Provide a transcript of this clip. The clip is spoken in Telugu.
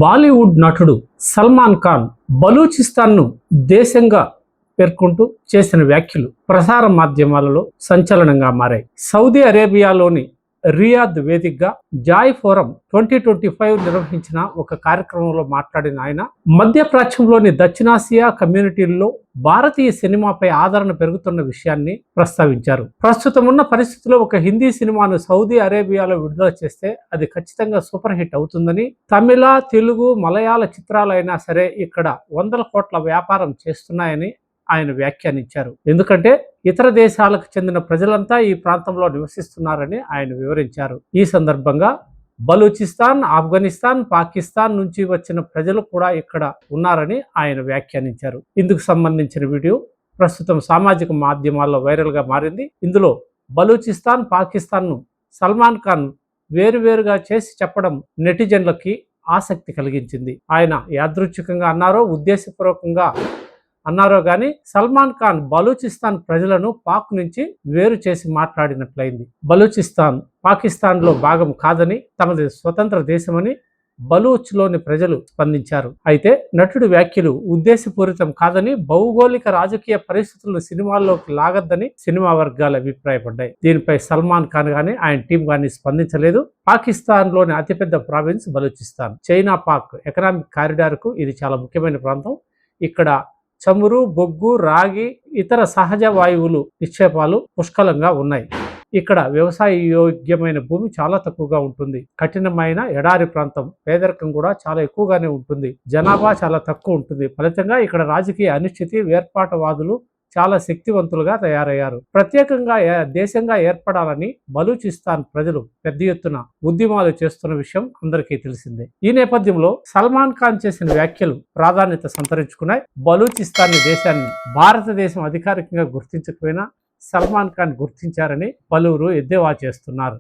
బాలీవుడ్ నటుడు సల్మాన్ ఖాన్ బలూచిస్తాన్ను దేశంగా పేర్కొంటూ చేసిన వ్యాఖ్యలు ప్రసార మాధ్యమాలలో సంచలనంగా మారాయి. సౌదీ అరేబియాలోని రియాద్ వేదికగా జాయ్ ఫోరం 2025 నిర్వహించిన ఒక కార్యక్రమంలో మాట్లాడిన ఆయన మధ్యప్రాచ్యంలోని దక్షిణాసియా కమ్యూనిటీల్లో భారతీయ సినిమాపై ఆదరణ పెరుగుతున్న విషయాన్ని ప్రస్తావించారు. ప్రస్తుతం ఉన్న పరిస్థితుల్లో ఒక హిందీ సినిమాను సౌదీ అరేబియాలో విడుదల చేస్తే అది ఖచ్చితంగా సూపర్ హిట్ అవుతుందని, తమిళ, తెలుగు, మలయాళ చిత్రాలైనా సరే ఇక్కడ 100 కోట్ల వ్యాపారం చేస్తున్నాయని ఆయన వ్యాఖ్యానించారు. ఎందుకంటే ఇతర దేశాలకు చెందిన ప్రజలంతా ఈ ప్రాంతంలో నివసిస్తున్నారని ఆయన వివరించారు. ఈ సందర్భంగా బలూచిస్తాన్, ఆఫ్ఘనిస్తాన్, పాకిస్తాన్ నుంచి వచ్చిన ప్రజలు కూడా ఇక్కడ ఉన్నారని ఆయన వ్యాఖ్యానించారు. ఇందుకు సంబంధించిన వీడియో ప్రస్తుతం సామాజిక మాధ్యమాల్లో వైరల్గా మారింది. ఇందులో బలూచిస్తాన్, పాకిస్తాన్ను సల్మాన్ ఖాన్ వేరువేరుగా చేసి చెప్పడం నెటిజన్లకి ఆసక్తి కలిగించింది. ఆయన యాదృచ్ఛికంగా అన్నారో ఉద్దేశపూర్వకంగా అన్నారో కానీ సల్మాన్ ఖాన్ బలూచిస్తాన్ ప్రజలను పాక్ నుంచి వేరు చేసి మాట్లాడినట్లయింది. బలూచిస్తాన్ పాకిస్తాన్లో భాగం కాదని, తమది స్వతంత్ర దేశమని బలూచ్లోని ప్రజలు స్పందించారు. అయితే నటుడి వ్యాఖ్యలు ఉద్దేశపూరితం కాదని, భౌగోళిక రాజకీయ పరిస్థితులను సినిమాల్లోకి లాగద్దని సినిమా వర్గాలు అభిప్రాయపడ్డాయి. దీనిపై సల్మాన్ ఖాన్ గానీ ఆయన టీం గానీ స్పందించలేదు. పాకిస్తాన్లోని అతిపెద్ద province Balochistan. China Pak economic కారిడార్కు ఇది చాలా ముఖ్యమైన ప్రాంతం. ఇక్కడ చమురు, బొగ్గు, రాగి, ఇతర సహజ వాయువులు నిక్షేపాలు పుష్కలంగా ఉన్నాయి. ఇక్కడ వ్యవసాయ యోగ్యమైన భూమి చాలా తక్కువగా ఉంటుంది. కఠినమైన ఎడారి ప్రాంతం, పేదరికం కూడా చాలా ఎక్కువగానే ఉంటుంది. జనాభా చాలా తక్కువ ఉంటుంది. ఫలితంగా ఇక్కడ రాజకీయ అనిశ్చితి, వేర్పాటువాదులు చాలా శక్తివంతులుగా తయారయ్యారు. ప్రత్యేకంగా దేశంగా ఏర్పడాలని బలూచిస్తాన్ ప్రజలు పెద్ద ఎత్తున ఉద్యమాలు చేస్తున్న విషయం అందరికీ తెలిసిందే. ఈ నేపథ్యంలో సల్మాన్ ఖాన్ చేసిన వ్యాఖ్యలు ప్రాధాన్యత సంతరించుకున్నాయి. బలూచిస్తాన్ దేశాన్ని భారతదేశం అధికారికంగా గుర్తించకపోయినా సల్మాన్ ఖాన్ గుర్తించారని పలువురు ఎద్దేవా చేస్తున్నారు.